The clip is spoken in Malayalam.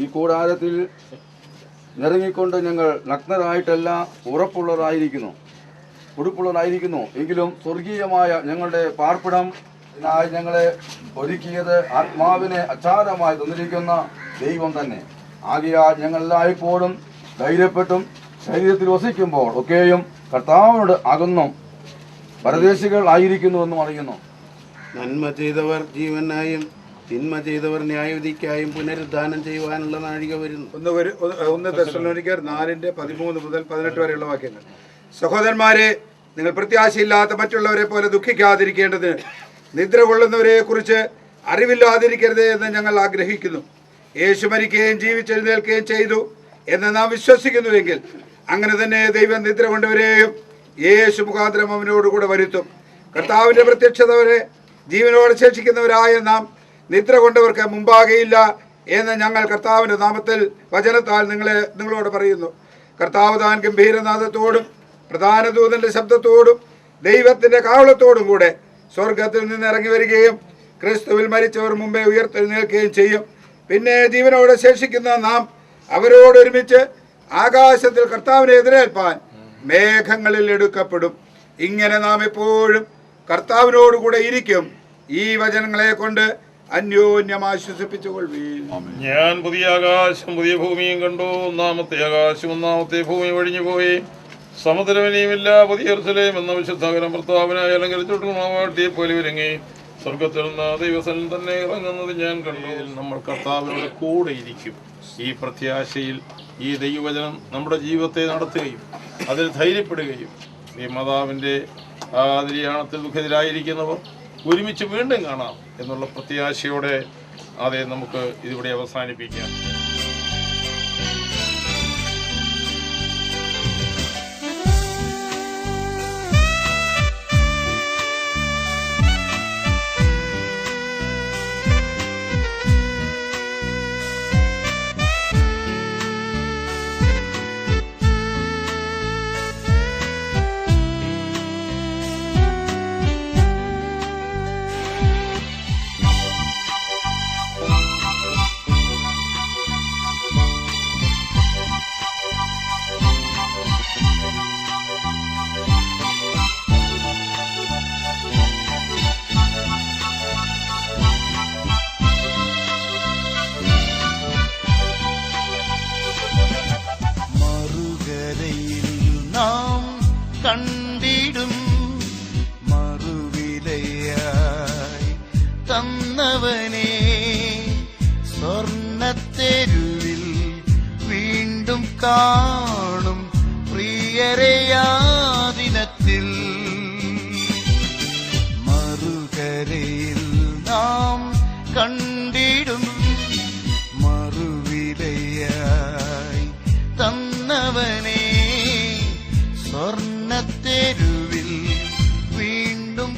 ഈ കൂടാരത്തിൽ നിറങ്ങിക്കൊണ്ട് ഞങ്ങൾ നഗ്നരായിട്ടല്ല ഉടുപ്പുള്ളവരായിരിക്കുന്നു. എങ്കിലും സ്വർഗീയമായ ഞങ്ങളുടെ പാർപ്പിടം ഞങ്ങളെ ഒരുക്കിയത് ആത്മാവിനെ അച്ചാരമായി തന്നിരിക്കുന്ന ദൈവം തന്നെ. ആകയാൽ ഞങ്ങൾ എല്ലായ്പ്പോഴും ധൈര്യപ്പെട്ടും ശരീരത്തിൽ വസിക്കുമ്പോൾ ഒക്കെയും കർത്താവിനോട് അകന്നും പരദേശികൾ ആയിരിക്കുന്നുവെന്നും അറിയുന്നു. നന്മ ചെയ്തവർ ജീവനായും തിന്മ ചെയ്തവർ ന്യായവിധിക്കായും പുനരുദ്ധാനം ചെയ്യുവാനുള്ള നാഴിക വരുന്നു. 1 തെസ്സലോനിക്കർ 4:13-18 വരെയുള്ള വാക്യങ്ങൾ. സഹോദരന്മാരെ, നിങ്ങൾ പ്രത്യാശയില്ലാത്ത മറ്റുള്ളവരെ പോലെ ദുഃഖിക്കാതിരിക്കേണ്ടതിന് നിദ്ര കൊള്ളുന്നവരെ കുറിച്ച് അറിവില്ലാതിരിക്കരുത് എന്ന് ഞങ്ങൾ ആഗ്രഹിക്കുന്നു. യേശു മരിക്കുകയും ജീവിച്ചെഴുന്നേൽക്കുകയും ചെയ്തു എന്ന് നാം വിശ്വസിക്കുന്നുവെങ്കിൽ അങ്ങനെ തന്നെ ദൈവം നിദ്ര കൊണ്ടവരെയും യേശു മുഖാന്തരം അവനോടുകൂടെ വരുത്തും. കർത്താവിന്റെ പ്രത്യക്ഷത വരെ ജീവനോടെ ശേഷിക്കുന്നവരായ നാം നിദ്ര കൊണ്ടവർക്ക് മുമ്പാകെയില്ല എന്ന് ഞങ്ങൾ കർത്താവിന്റെ നാമത്തിൽ വചനത്താൽ നിങ്ങളോട് പറയുന്നു. കർത്താവ് താൻ ഗംഭീരനാദത്തോടും പ്രധാന ദൂതന്റെ ശബ്ദത്തോടും ദൈവത്തിന്റെ കാവളത്തോടും കൂടെ സ്വർഗത്തിൽ നിന്ന് ഇറങ്ങി വരികയും ക്രിസ്തുവിൽ മരിച്ചവർ മുമ്പേ ഉയർത്തെഴുന്നേൽക്കുകയും ചെയ്യും. പിന്നെ ജീവനോടെ ശേഷിക്കുന്ന നാം അവരോടൊരുമിച്ച് ആകാശത്തിൽ കർത്താവിനെ എതിരേൽപ്പാൻ മേഘങ്ങളിൽ എടുക്കപ്പെടും. ഇങ്ങനെ നാം എപ്പോഴും കർത്താവിനോടുകൂടെ ഇരിക്കും. ഈ വചനങ്ങളെ കൊണ്ട് അന്യോന്യം ആശ്വസിപ്പിച്ചുകൊള്ളുവീൻ. ഞാൻ പുതിയ ആകാശം പുതിയ ഭൂമിയും കണ്ടു. ഒന്നാമത്തെ ആകാശം ഒന്നാമത്തെ ഭൂമി ഒഴിഞ്ഞുപോയി, സമുദ്രമിനിയുമില്ല. പുതിയ യെരൂശലേം എന്ന വിശുദ്ധനഗരം കർത്താവിനായി അലങ്കരിച്ചിട്ടുള്ള പോലെ ഒരുങ്ങി സ്വർഗത്തിൽ നിന്ന് ദൈവസന്നിധിയിൽ തന്നെ ഇറങ്ങുന്നത് ഞാൻ കണ്ടു. നമ്മൾ കർത്താവിനോട് കൂടെ ഇരിക്കും. ഈ പ്രത്യാശയിൽ ഈ ദൈവവചനം നമ്മുടെ ജീവിതത്തെ നടത്തുകയും അതിൽ ധൈര്യപ്പെടുകയും ഈ മാതാവിൻ്റെ നിര്യാണത്തിൽ ദുഃഖിതരായിരിക്കുന്നവർ ഒരുമിച്ച് വീണ്ടും കാണാം എന്നുള്ള പ്രത്യാശയോടെ അതെ നമുക്ക് ഇതിവിടെ അവസാനിപ്പിക്കാം. കണ്ടിടും മറുവിലയായി തന്നവനെ സ്വർണ്ണത്തെരുവിൽ വീണ്ടും കാണും പ്രിയരെയാ ദിനത്തിൽ. മറുകരയിൽ നാം കണ്ടിടും മറുവിലയായി തന്നവനെ സ്വർണ്ണത്തെരുവിൽ വീണ്ടും